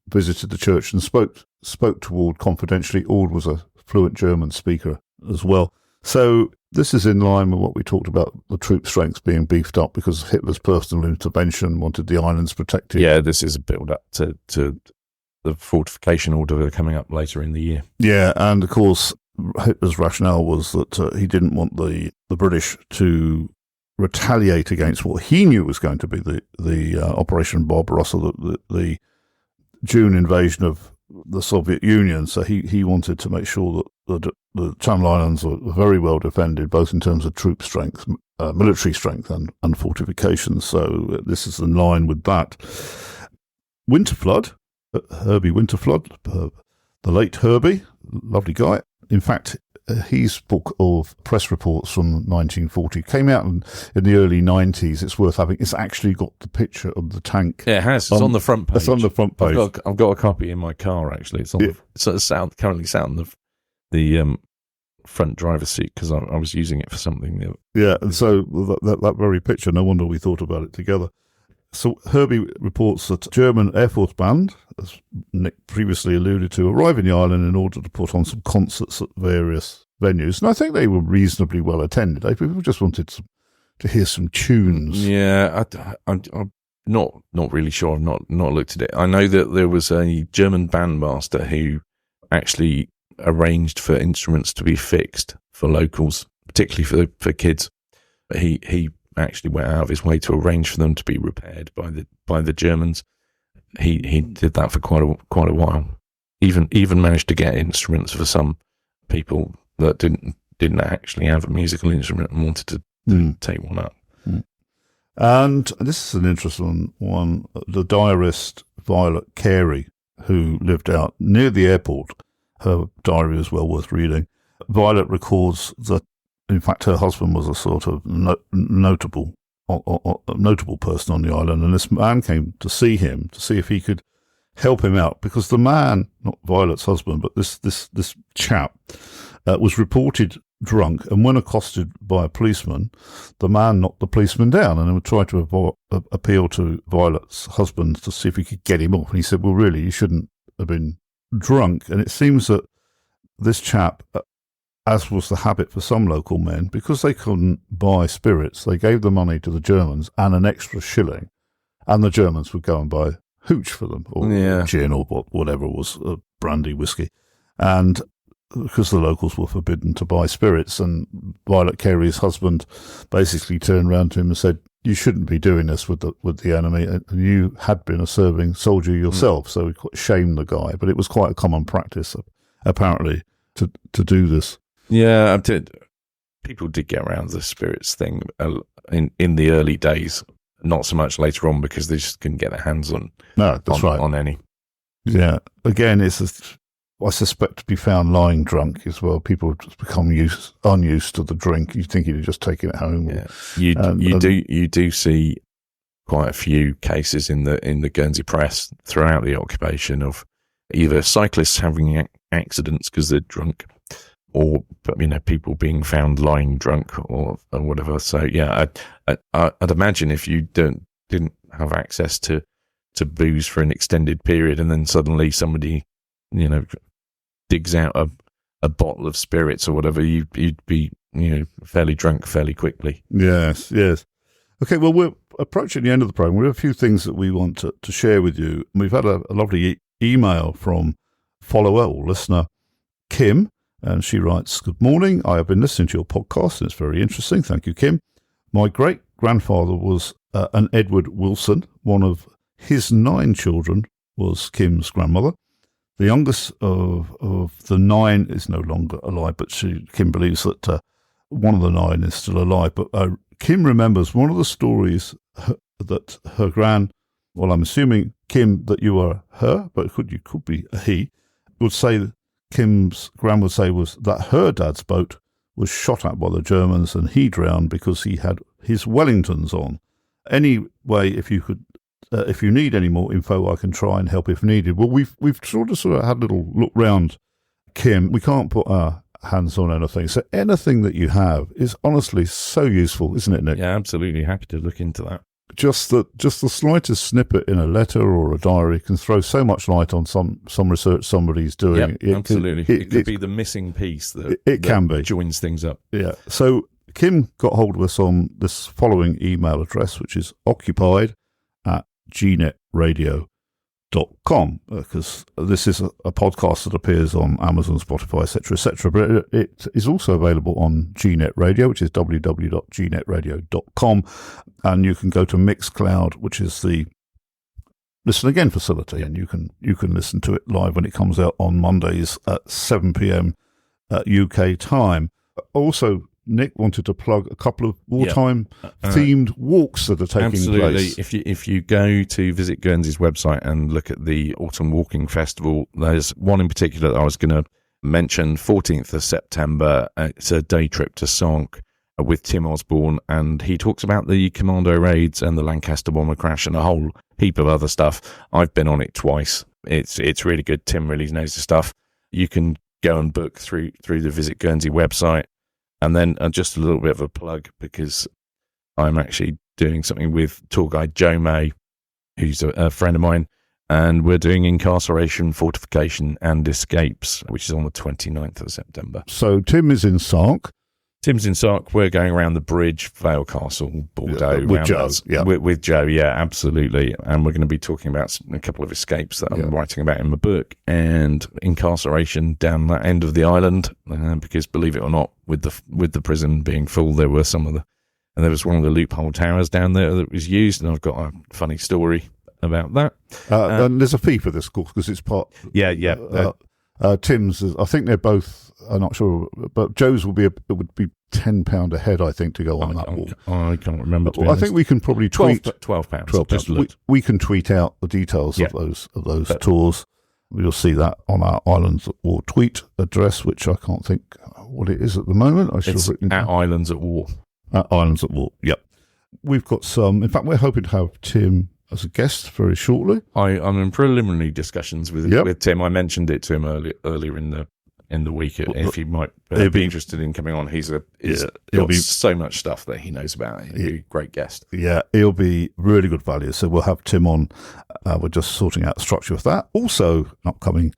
visited the church and spoke to Ord confidentially. Ord was a fluent German speaker as well. So this is in line with what we talked about, the troop strengths being beefed up because of Hitler's personal intervention, wanted the islands protected. Yeah, this is a build-up to the fortification order coming up later in the year. Yeah, and of course, Hitler's rationale was that he didn't want the British to retaliate against what he knew was going to be the Operation Barbarossa, the June invasion of the Soviet Union. So he wanted to make sure that the Channel Islands were very well defended, both in terms of troop strength, military strength, and fortifications. So this is in line with that. Winterflood, Herbie Winterflood, the late Herbie, lovely guy. In fact, his book of press reports from 1940 came out in the early 90s. It's worth having. It's actually got the picture of the tank. Yeah, it has. It's on the front page. It's on the front page. I've got a copy in my car, actually. It's on currently sat on the front driver's seat because I was using it for something. Yeah, and so that very picture, no wonder we thought about it together. So Herbie reports that German Air Force Band, as Nick previously alluded to, arrived in the island in order to put on some concerts at various venues. And I think they were reasonably well attended. People just wanted to hear some tunes. Yeah, I'm not really sure. I've not looked at it. I know that there was a German bandmaster who actually arranged for instruments to be fixed for locals, particularly for kids. He actually went out of his way to arrange for them to be repaired by the Germans. He did that for quite a while. Even managed to get instruments for some people that didn't actually have a musical instrument and wanted to take one up. And this is an interesting one. The diarist Violet Carey, who lived out near the airport, her diary is well worth reading. Violet records that, in fact, her husband was a sort of notable person on the island, and this man came to see him to see if he could help him out, because the man, not Violet's husband, but this chap, was reported drunk, and when accosted by a policeman, the man knocked the policeman down and would try to appeal to Violet's husband to see if he could get him off. And he said, well, really, you shouldn't have been drunk. And it seems that this chap, as was the habit for some local men, because they couldn't buy spirits, they gave the money to the Germans and an extra shilling, and the Germans would go and buy hooch for them, or gin, or whatever it was, brandy, whiskey. And because the locals were forbidden to buy spirits, and Violet Carey's husband basically turned around to him and said, you shouldn't be doing this with the enemy, and you had been a serving soldier yourself. So he shamed the guy, but it was quite a common practice, apparently, to do this. Yeah, people did get around the spirits thing in the early days, not so much later on, because they just couldn't get their hands on any. Yeah, again, I suspect to be found lying drunk as well. People have just become unused to the drink. You think you're just taking it home. Yeah. You do see quite a few cases in the Guernsey press throughout the occupation of either cyclists having accidents because they're drunk, or people being found lying drunk or whatever. So yeah, I'd imagine if you didn't have access to booze for an extended period, and then suddenly somebody digs out a bottle of spirits or whatever, you'd be fairly drunk fairly quickly. Yes. Okay, well, we're approaching the end of the program. We have a few things that we want to share with you. We've had a lovely email from follower or listener Kim, and she writes, good morning, I have been listening to your podcast and it's very interesting. Thank you, Kim. My great-grandfather was an Edward Wilson. One of his 9 children was Kim's grandmother. The youngest of the 9 is no longer alive, but Kim believes that one of the 9 is still alive. But Kim remembers one of the stories that her well, I'm assuming, Kim, that you are her, but you could be a he, would say, Kim's gran would say, was that her dad's boat was shot at by the Germans and he drowned because he had his Wellingtons on. Anyway, if you need any more info, I can try and help if needed. Well, we've sort of had a little look round, Kim. We can't put our hands on anything. So anything that you have is honestly so useful, isn't it, Nick? Yeah, absolutely. Happy to look into that. Just the slightest snippet in a letter or a diary can throw so much light on some research somebody's doing. Yeah, absolutely. It could be the missing piece that joins things up. Yeah. So Kim got hold of us on this following email address, which is occupied@gnetradio.com, because this is a podcast that appears on Amazon, Spotify, etc., but it is also available on Gnet Radio, which is www.gnetradio.com, and you can go to Mixcloud, which is the Listen Again facility, and you can listen to it live when it comes out on Mondays at 7 p.m. UK time. Also, Nick wanted to plug a couple of wartime themed walks that are taking place. If you go to visit Guernsey's website and look at the Autumn Walking Festival, there's one in particular that I was going to mention, 14th of September. It's a day trip to Sark with Tim Osborne, and he talks about the Commando raids and the Lancaster bomber crash and a whole heap of other stuff. I've been on it twice. It's really good. Tim really knows the stuff. You can go and book through the Visit Guernsey website. And then just a little bit of a plug, because I'm actually doing something with tour guide Joe May, who's a friend of mine, and we're doing Incarceration, Fortification and Escapes, which is on the 29th of September. So Tim is in Sark. Tim's in Sark. We're going around the bridge, Vale Castle, Bordeaux. With Joe, With Joe, yeah, absolutely. And we're going to be talking about a couple of escapes that I'm writing about in my book, and incarceration down that end of the island, because believe it or not, with the prison being full, there were some of And there was one of the loophole towers down there that was used, and I've got a funny story about that. And there's a fee for this course because it's part. Tim's, I think they're both. I'm not sure, but Joe's would be £10 a head, I think, to go on that walk. I can't remember. I think we can probably tweet £12. £12. We can tweet out the details of those tours. You'll see that on our Islands at War tweet address, which I can't think what it is at the moment. It's at Islands at War. At Islands at War. Yep. We've got some. In fact, we're hoping to have Tim as a guest very shortly. I'm in preliminary discussions with Tim. I mentioned it to him earlier in the week. If he might be interested in coming on, he's got so much stuff that he knows about. He'll be a great guest. Yeah, he'll be really good value. So we'll have Tim on. We're just sorting out the structure of that. Also, an upcoming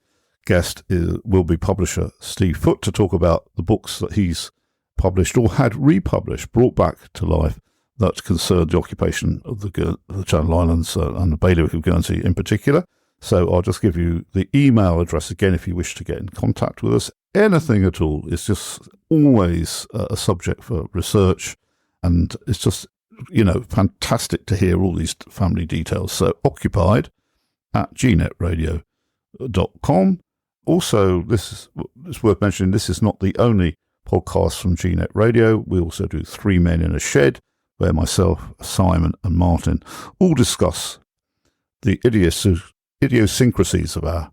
guest will be publisher Steve Foote to talk about the books that he's published or had republished, brought back to life, that concerned the occupation of the Channel Islands and the bailiwick of Guernsey in particular. So I'll just give you the email address again if you wish to get in contact with us. Anything at all. It's just always a subject for research, and it's just, fantastic to hear all these family details. So occupied@gnetradio.com. Also, it's worth mentioning, this is not the only podcast from Gnet Radio. We also do 3 Men in a Shed, where myself, Simon and Martin all discuss the idiosyncrasies of our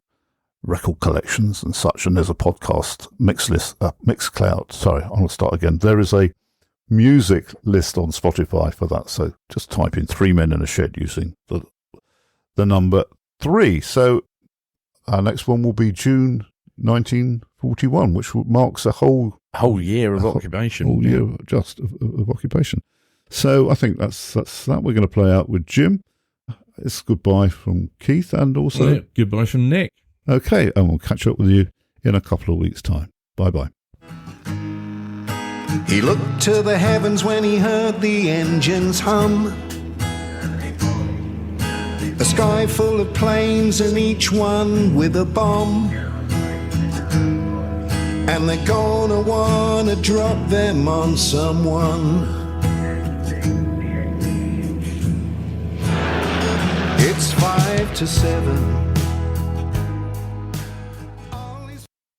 record collections and such. And there's a podcast Mixcloud. Sorry, I'm going to start again. There is a music list on Spotify for that. So just type in 3 Men in a Shed using the number 3. So our next one will be June 1941, which marks a whole year of occupation. Whole year just of occupation. So I think that's that. We're going to play out with Jim. It's goodbye from Keith and also goodbye from Nick. Okay, and we'll catch up with you in a couple of weeks' time. Bye-bye. He looked to the heavens when he heard the engines hum. A sky full of planes and each one with a bomb. And they're gonna wanna drop them on someone. It's 5 to 7.